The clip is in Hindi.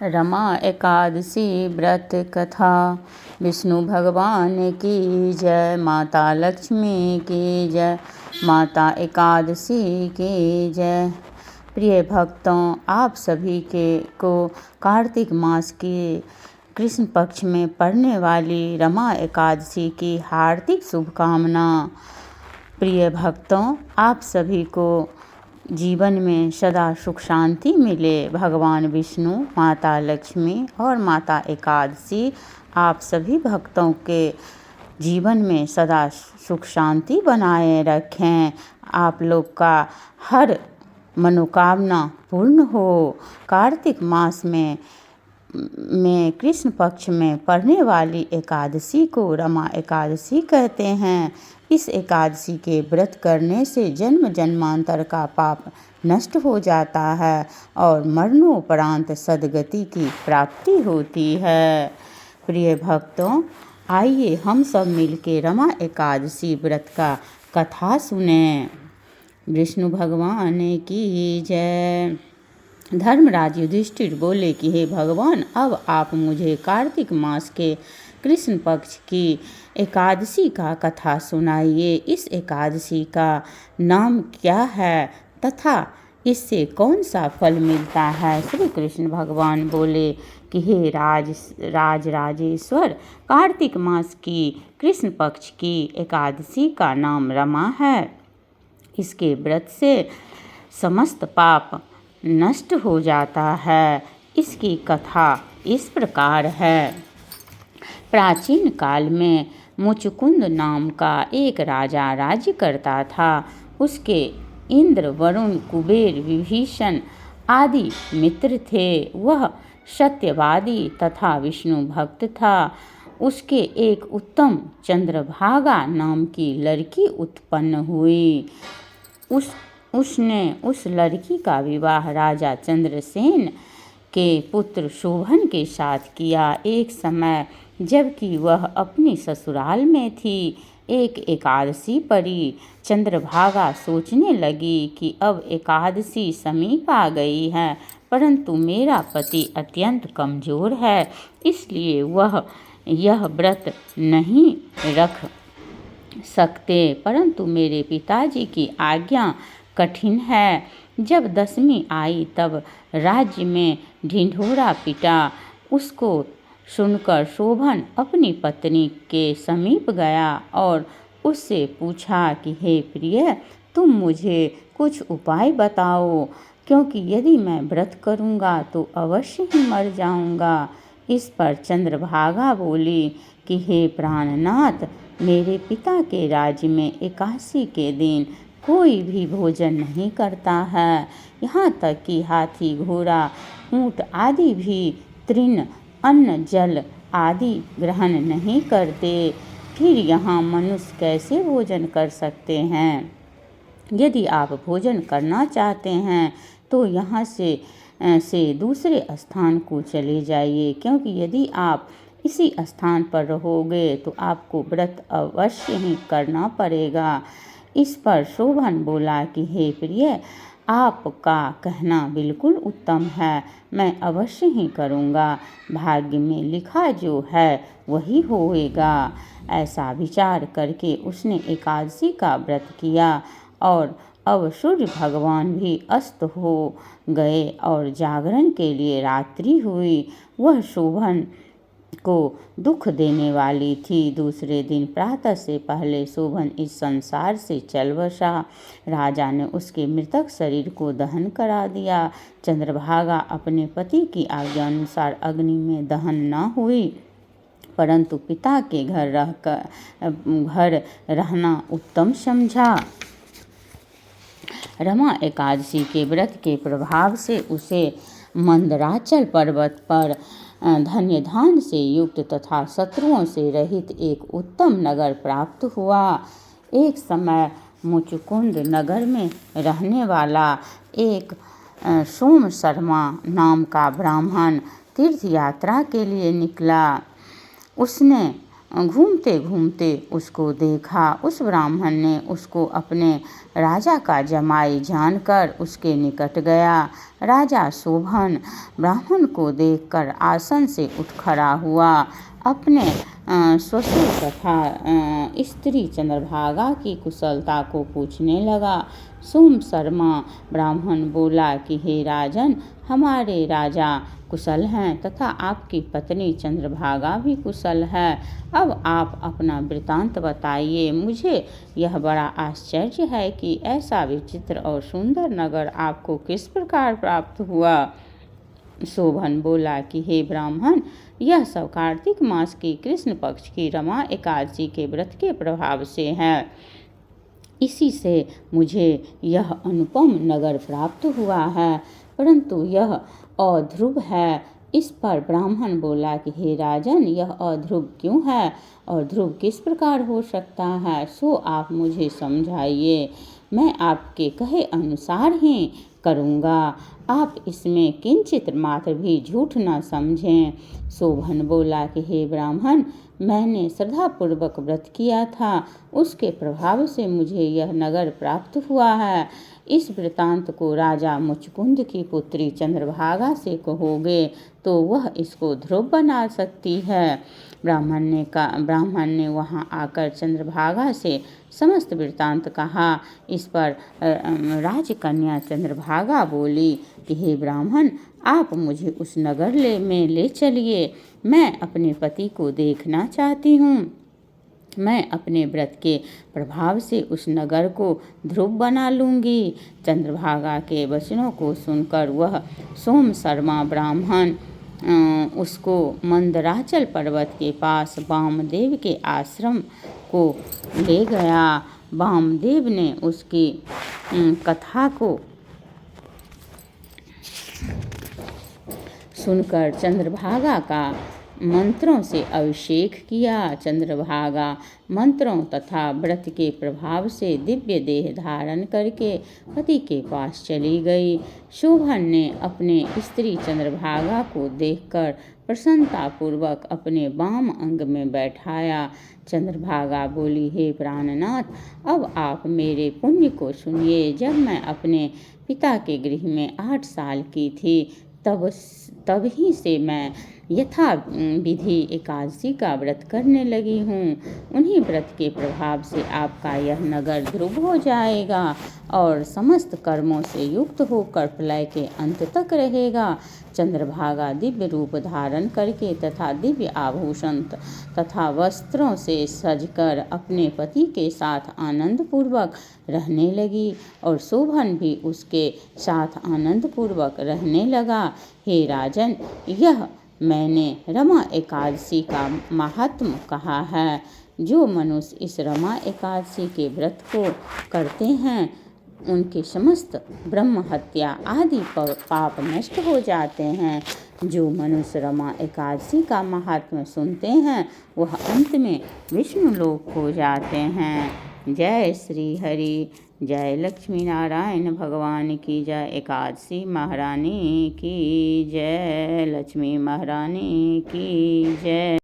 रमा एकादशी व्रत कथा। विष्णु भगवान की जय, माता लक्ष्मी की जय, माता एकादशी की जय। प्रिय भक्तों, आप सभी को कार्तिक मास के कृष्ण पक्ष में पड़ने वाली रमा एकादशी की हार्दिक शुभकामना। प्रिय भक्तों, आप सभी को जीवन में सदा सुख शांति मिले। भगवान विष्णु, माता लक्ष्मी और माता एकादशी आप सभी भक्तों के जीवन में सदा सुख शांति बनाए रखें। आप लोग का हर मनोकामना पूर्ण हो। कार्तिक मास में कृष्ण पक्ष में पड़ने वाली एकादशी को रमा एकादशी कहते हैं। इस एकादशी के व्रत करने से जन्म जन्मांतर का पाप नष्ट हो जाता है और मरणोपरांत सद्गति की प्राप्ति होती है। प्रिय भक्तों, आइए हम सब मिलकर रमा एकादशी व्रत का कथा सुने। विष्णु भगवान की जय। धर्मराज युधिष्ठिर बोले कि हे भगवान, अब आप मुझे कार्तिक मास के कृष्ण पक्ष की एकादशी का कथा सुनाइए। इस एकादशी का नाम क्या है तथा इससे कौन सा फल मिलता है। श्री कृष्ण भगवान बोले कि हे राजेश्वर, कार्तिक मास की कृष्ण पक्ष की एकादशी का नाम रमा है। इसके व्रत से समस्त पाप नष्ट हो जाता है। इसकी कथा इस प्रकार है। प्राचीन काल में मुचुकुंद नाम का एक राजा राज्य करता था। उसके इंद्र, वरुण, कुबेर, विभीषण आदि मित्र थे। वह सत्यवादी तथा विष्णु भक्त था। उसके एक उत्तम चंद्रभागा नाम की लड़की उत्पन्न हुई। उसने उस लड़की का विवाह राजा चंद्रसेन के पुत्र शोभन के साथ किया। एक समय जबकि वह अपनी ससुराल में थी, एक एकादशी पड़ी। चंद्रभागा सोचने लगी कि अब एकादशी समीप आ गई है, परंतु मेरा पति अत्यंत कमजोर है, इसलिए वह यह व्रत नहीं रख सकते, परंतु मेरे पिताजी की आज्ञा कठिन है। जब दशमी आई तब राज्य में ढिंढोरा पिटा। उसको सुनकर शोभन अपनी पत्नी के समीप गया और उससे पूछा कि हे प्रिय, तुम मुझे कुछ उपाय बताओ, क्योंकि यदि मैं व्रत करूँगा तो अवश्य ही मर जाऊँगा। इस पर चंद्रभागा बोली कि हे प्राणनाथ, मेरे पिता के राज्य में एकादशी के दिन कोई भी भोजन नहीं करता है। यहाँ तक कि हाथी, घोड़ा, ऊँट आदि भी तृण, अन्न, जल आदि ग्रहण नहीं करते। फिर यहाँ मनुष्य कैसे भोजन कर सकते हैं। यदि आप भोजन करना चाहते हैं तो यहाँ से दूसरे स्थान को चले जाइए, क्योंकि यदि आप इसी स्थान पर रहोगे तो आपको व्रत अवश्य ही करना पड़ेगा। इस पर शोभन बोला कि हे प्रिय, आपका कहना बिल्कुल उत्तम है, मैं अवश्य ही करूँगा। भाग्य में लिखा जो है वही होएगा। ऐसा विचार करके उसने एकादशी का व्रत किया और अब सूर्य भगवान भी अस्त हो गए और जागरण के लिए रात्रि हुई। वह शोभन को दुख देने वाली थी। दूसरे दिन प्रातः से पहले शोभन इस संसार से चल बसा। राजा ने उसके मृतक शरीर को दहन करा दिया। चंद्रभागा अपने पति की आज्ञा अनुसार अग्नि में दहन न हुई, परंतु पिता के घर रहना उत्तम समझा। रमा एकादशी के व्रत के प्रभाव से उसे मंदराचल पर्वत पर धन्य धान से युक्त तथा शत्रुओं से रहित एक उत्तम नगर प्राप्त हुआ। एक समय मुचुकुंद नगर में रहने वाला एक सोम शर्मा नाम का ब्राह्मण तीर्थ यात्रा के लिए निकला। उसने घूमते घूमते उसको देखा। उस ब्राह्मण ने उसको अपने राजा का जमाई जानकर उसके निकट गया। राजा शोभन ब्राह्मण को देखकर आसन से उठ खड़ा हुआ। अपने ससुर तथा स्त्री चंद्रभागा की कुशलता को पूछने लगा। सोम शर्मा ब्राह्मण बोला कि हे राजन, हमारे राजा कुशल हैं तथा आपकी पत्नी चंद्रभागा भी कुशल है। अब आप अपना वृतांत बताइए। मुझे यह बड़ा आश्चर्य है कि ऐसा विचित्र और सुंदर नगर आपको किस प्रकार प्राप्त हुआ। शोभन बोला कि हे ब्राह्मण, यह सब कार्तिक मास की कृष्ण पक्ष की रमा एकादशी के व्रत के प्रभाव से है। इसी से मुझे यह अनुपम नगर प्राप्त हुआ है, परंतु यह अध्रुव है। इस पर ब्राह्मण बोला कि हे राजन, यह अध्रुव क्यों है और ध्रुव किस प्रकार हो सकता है, सो आप मुझे समझाइए। मैं आपके कहे अनुसार ही करूँगा। आप इसमें किंचित मात्र भी झूठ न समझें। शोभन बोला कि हे ब्राह्मण, मैंने श्रद्धापूर्वक व्रत किया था, उसके प्रभाव से मुझे यह नगर प्राप्त हुआ है। इस वृतांत को राजा मुचकुंद की पुत्री चंद्रभागा से कहोगे तो वह इसको ध्रुव बना सकती है। ब्राह्मण ने वहां आकर चंद्रभागा से समस्त वृतांत कहा। इस पर राजकन्या चंद्रभागा बोली कि हे ब्राह्मण, आप मुझे उस नगर में ले चलिए। मैं अपने पति को देखना चाहती हूँ। मैं अपने व्रत के प्रभाव से उस नगर को ध्रुव बना लूँगी। चंद्रभागा के वचनों को सुनकर वह सोम शर्मा ब्राह्मण उसको मंदराचल पर्वत के पास वामदेव के आश्रम को ले गया। वामदेव ने उसकी कथा को सुनकर चंद्रभागा का मंत्रों से अभिषेक किया। चंद्रभागा मंत्रों तथा व्रत के प्रभाव से दिव्य देह धारण करके पति के पास चली गई। शोभन ने अपने स्त्री चंद्रभागा को देखकर प्रसन्नतापूर्वक अपने वाम अंग में बैठाया। चंद्रभागा बोली, हे प्राणनाथ, अब आप मेरे पुण्य को सुनिए। जब मैं अपने पिता के गृह में 8 साल की थी, तब ही से मैं यथा विधि एकादशी का व्रत करने लगी हूँ। उन्हीं व्रत के प्रभाव से आपका यह नगर ध्रुव हो जाएगा और समस्त कर्मों से युक्त होकर प्रलय के अंत तक रहेगा। चंद्रभागा दिव्य रूप धारण करके तथा दिव्य आभूषण तथा वस्त्रों से सजकर अपने पति के साथ आनंद पूर्वक रहने लगी और शोभन भी उसके साथ आनंद पूर्वक रहने लगा। हे राजन, यह मैंने रमा एकादशी का महात्म कहा है। जो मनुष्य इस रमा एकादशी के व्रत को करते हैं, उनके समस्त ब्रह्म हत्या आदि पाप नष्ट हो जाते हैं। जो मनुष्य रमा एकादशी का महात्म्य सुनते हैं, वह अंत में विष्णु लोक हो जाते हैं। जय श्री हरि। जय लक्ष्मी नारायण भगवान की जय। एकादशी महारानी की जय। लक्ष्मी महारानी की जय।